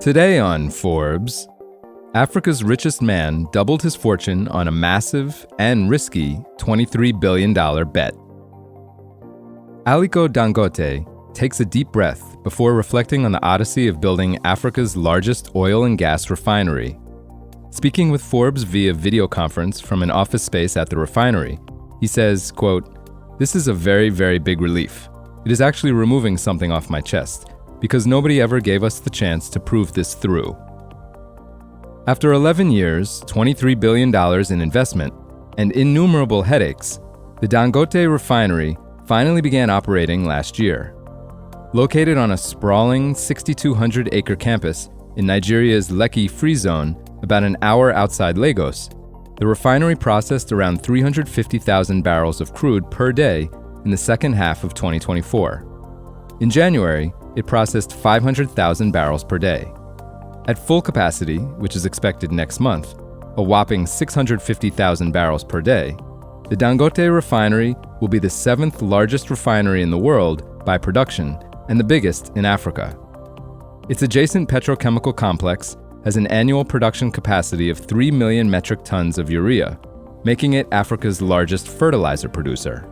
Today on Forbes, Africa's richest man doubled his fortune on a massive and risky $23 billion bet. Aliko Dangote takes a deep breath before reflecting on the odyssey of building Africa's largest oil and gas refinery. Speaking with Forbes via video conference from an office space at the refinery, he says, quote, "This is a very, very big relief. It is actually removing something off my chest, because nobody ever gave us the chance to prove this through." After 11 years, $23 billion in investment, and innumerable headaches, the Dangote refinery finally began operating last year. Located on a sprawling 6,200-acre campus in Nigeria's Lekki Free Zone, about an hour outside Lagos, the refinery processed around 350,000 barrels of crude per day in the second half of 2024. In January, it processed 500,000 barrels per day. At full capacity, which is expected next month, a whopping 650,000 barrels per day, the Dangote refinery will be the seventh largest refinery in the world by production and the biggest in Africa. Its adjacent petrochemical complex has an annual production capacity of 3 million metric tons of urea, making it Africa's largest fertilizer producer.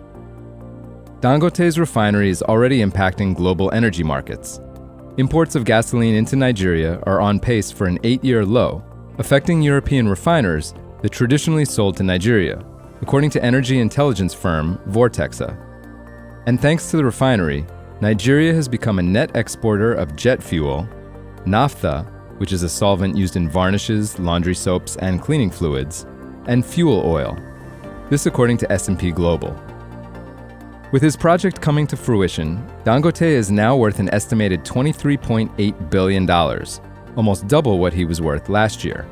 Dangote's refinery is already impacting global energy markets. Imports of gasoline into Nigeria are on pace for an 8-year low, affecting European refiners that traditionally sold to Nigeria, according to energy intelligence firm Vortexa. And thanks to the refinery, Nigeria has become a net exporter of jet fuel, naphtha, which is a solvent used in varnishes, laundry soaps, and cleaning fluids, and fuel oil. This according to S&P Global. With his project coming to fruition, Dangote is now worth an estimated $23.8 billion, almost double what he was worth last year.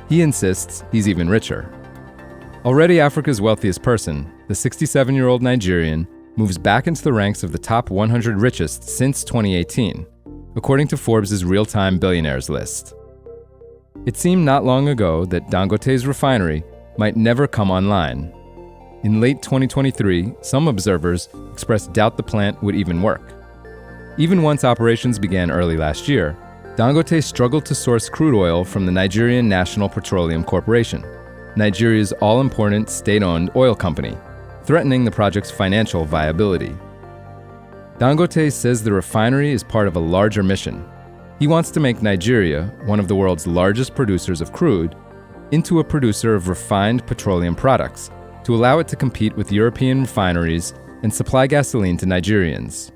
He insists he's even richer. Already Africa's wealthiest person, the 67-year-old Nigerian, moves back into the ranks of the top 100 richest since 2018, according to Forbes' real-time billionaires list. It seemed not long ago that Dangote's refinery might never come online. In late 2023, some observers expressed doubt the plant would even work. Even once operations began early last year, Dangote struggled to source crude oil from the Nigerian National Petroleum Corporation, Nigeria's all-important state-owned oil company, threatening the project's financial viability. Dangote says the refinery is part of a larger mission. He wants to make Nigeria, one of the world's largest producers of crude, into a producer of refined petroleum products, to allow it to compete with European refineries and supply gasoline to Nigerians.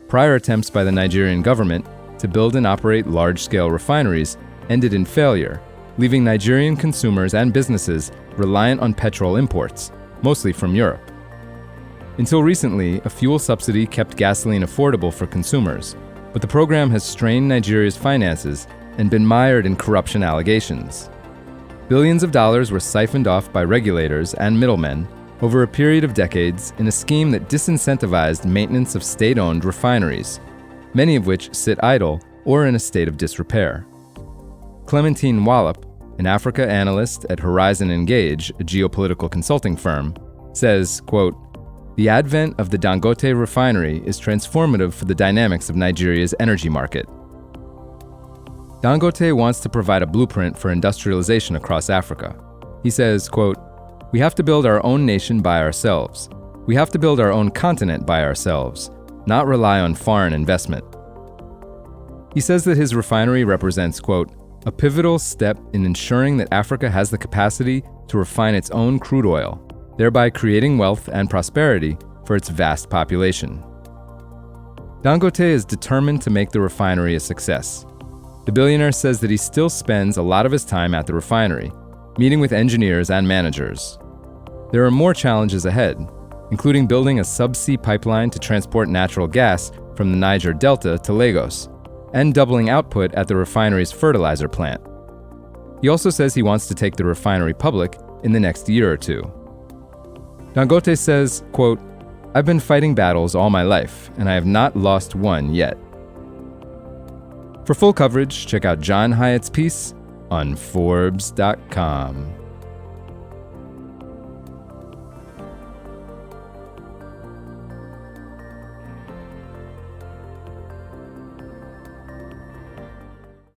Prior attempts by the Nigerian government to build and operate large-scale refineries ended in failure, leaving Nigerian consumers and businesses reliant on petrol imports, mostly from Europe. Until recently, a fuel subsidy kept gasoline affordable for consumers, but the program has strained Nigeria's finances and been mired in corruption allegations. Billions of dollars were siphoned off by regulators and middlemen over a period of decades in a scheme that disincentivized maintenance of state-owned refineries, many of which sit idle or in a state of disrepair. Clementine Wallop, an Africa analyst at Horizon Engage, a geopolitical consulting firm, says, quote, "The advent of the Dangote refinery is transformative for the dynamics of Nigeria's energy market. Dangote wants to provide a blueprint for industrialization across Africa. He says, quote, "We have to build our own nation by ourselves. We have to build our own continent by ourselves, not rely on foreign investment." He says that his refinery represents, quote, "a pivotal step in ensuring that Africa has the capacity to refine its own crude oil, thereby creating wealth and prosperity for its vast population." Dangote is determined to make the refinery a success. The billionaire says that he still spends a lot of his time at the refinery, meeting with engineers and managers. There are more challenges ahead, including building a subsea pipeline to transport natural gas from the Niger Delta to Lagos, and doubling output at the refinery's fertilizer plant. He also says he wants to take the refinery public in the next year or two. Dangote says, quote, "I've been fighting battles all my life, and I have not lost one yet." For full coverage, check out John Hyatt's piece on Forbes.com.